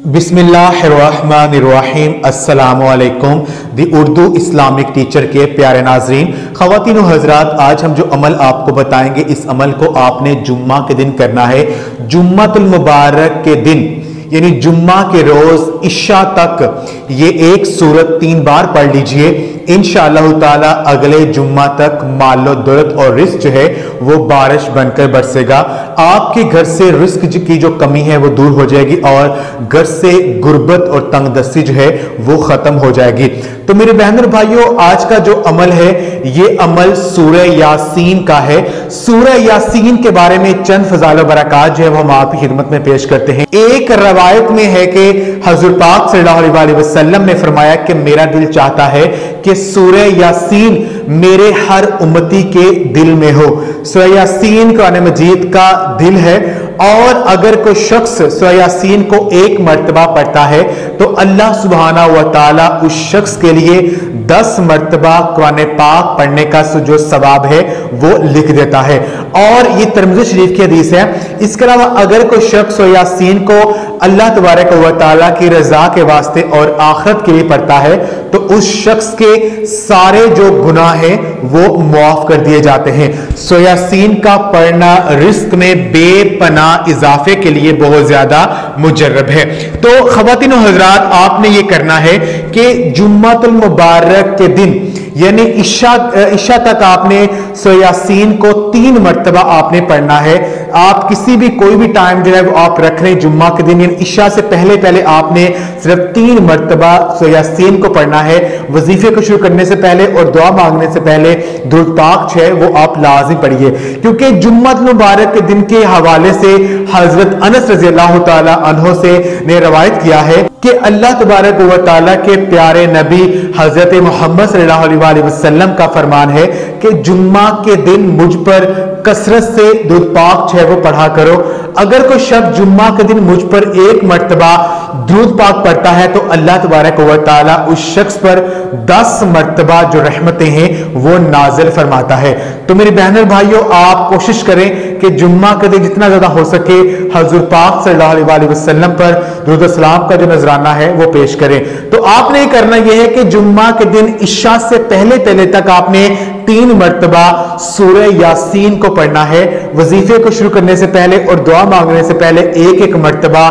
बिस्मिल्लाहिर्रहमानिर्रहीम। अस्सलामु अलैकुम। दी उर्दू इस्लामिक टीचर के प्यारे नाजरीन, ख़वातीन व हज़रात, आज हम जो अमल आपको बताएंगे, इस अमल को आपने जुम्मा के दिन करना है। जुम्मतुल मुबारक के दिन यानी जुम्मा के रोज इशा तक ये एक सूरत 3 बार पढ़ लीजिए। इंशाअल्लाह ताला अगले जुम्मा तक मालो दौलत और रिस्क जो है वो बारिश बनकर बरसेगा। आपके घर से रिस्क की जो कमी है वो दूर हो जाएगी और घर से गुर्बत और तंगदस्ती जो है वो खत्म हो जाएगी। तो मेरे बहन और भाइयों, आज का जो अमल है ये अमल सूरह यासीन का है। सूरह यासीन के बारे में चंद फज़ाइल व बरक़ात जो है वो हम आपकी खिदमत में पेश करते हैं। एक रवायत में है कि हज़रत पाक सल्लल्लाहु अलैहि वसल्लम ने फरमाया कि मेरा दिल चाहता है कि सूरह यासीन मेरे हर उम्मती के दिल में हो। सूरह यासीन कुरान मजीद का दिल है और अगर कोई शख्स सूरह यासीन को एक मर्तबा पढ़ता है तो अल्लाह सुब्हाना व तआला उस शख्स के लिए 10 मर्तबा कुरान पाक पढ़ने का जो सवाब है वो लिख देता है। और ये तिरमिज़ी शरीफ की हदीस है। इसके अलावा अगर कोई शख्स सूरह यासीन को अल्लाह तबारक व तआला की रजा के वास्ते और आखिरत के लिए पढ़ता है तो उस शख्स के सारे जो गुनाह हैं वो मुआफ कर दिए जाते हैं। सूरह यासीन का पढ़ना रिस्क में बेपनाह इजाफे के लिए बहुत ज्यादा मुजर्रब है। तो ख़वातीन व हज़रात, आपने ये करना है कि जुम्मतुल मुबारक के दिन यानी इशा तक आपने सूरह यासीन को 3 मर्तबा आपने पढ़ना है। आप किसी भी कोई भी टाइम जो है वो आप रख रहे हैं जुम्मा के दिन, इशा से पहले आपने सिर्फ 3 मर्तबा सूरह यासीन को पढ़ना है। वजीफे को शुरू करने से पहले और दुआ मांगने से पहले दुरूद पाक जो है वो आप लाज़िम पढ़िए, क्योंकि जुम्मत मुबारक के दिन के हवाले से हजरत अनस रज़ियल्लाहु ताला अन्हु से ने रवायत किया है कि अल्लाह तबारक व तआला के प्यारे नबी हजरत मोहम्मद सल्लल्लाहु अलैहि वसल्लम का फरमान है कि जुम्मा के दिन मुझ पर कसरत से दुरूद पाक जो है वो पढ़ा करो। अगर कोई शख्स जुम्मा के दिन मुझ पर 1 मर्तबा दुरूद पाक पढ़ता है तो अल्लाह तबारक व तआला उस शख्स पर 10 मर्तबा जो रहमतें हैं वो नाजिल फरमाता है। तो मेरी बहनों भाइयों, आप कोशिश करें कि जुम्मा के दिन जितना ज्यादा हो सके हजूर पाक सल्लल्लाहु अलैहि वसल्लम पर दुरूद सलाम का जो नजराना है वो पेश करें। तो आपने करना यह है कि जुम्मा के दिन इशा से पहले तक आपने 3 मर्तबा सूरह यासीन को पढ़ना है। वजीफे को शुरू करने से पहले और दुआ मांगने से पहले 1 मर्तबा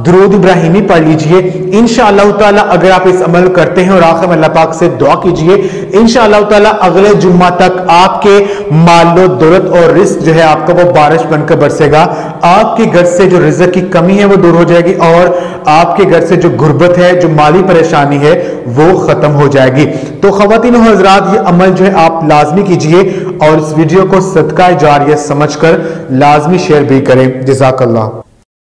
दुरूद इब्राहिमी पढ़ लीजिए। इंशाअल्लाह ताला अगर आप इस अमल करते हैं और आखिर में अल्लाह पाक से दुआ कीजिए, इंशाअल्लाह ताला अगले जुम्मा तक आपके मालो दौलत और रिस्क जो है आपका वो बारिश बनकर बरसेगा। आपके घर से जो रिज़्क़ की कमी है वो दूर हो जाएगी और आपके घर से जो गुर्बत है, जो माली परेशानी है वो खत्म हो जाएगी। तो ख़वातीन व हज़रात, ये अमल जो है आप लाजमी कीजिए और इस वीडियो को सदका जारिया समझकर लाजमी शेयर भी करें। जज़ाकल्लाह।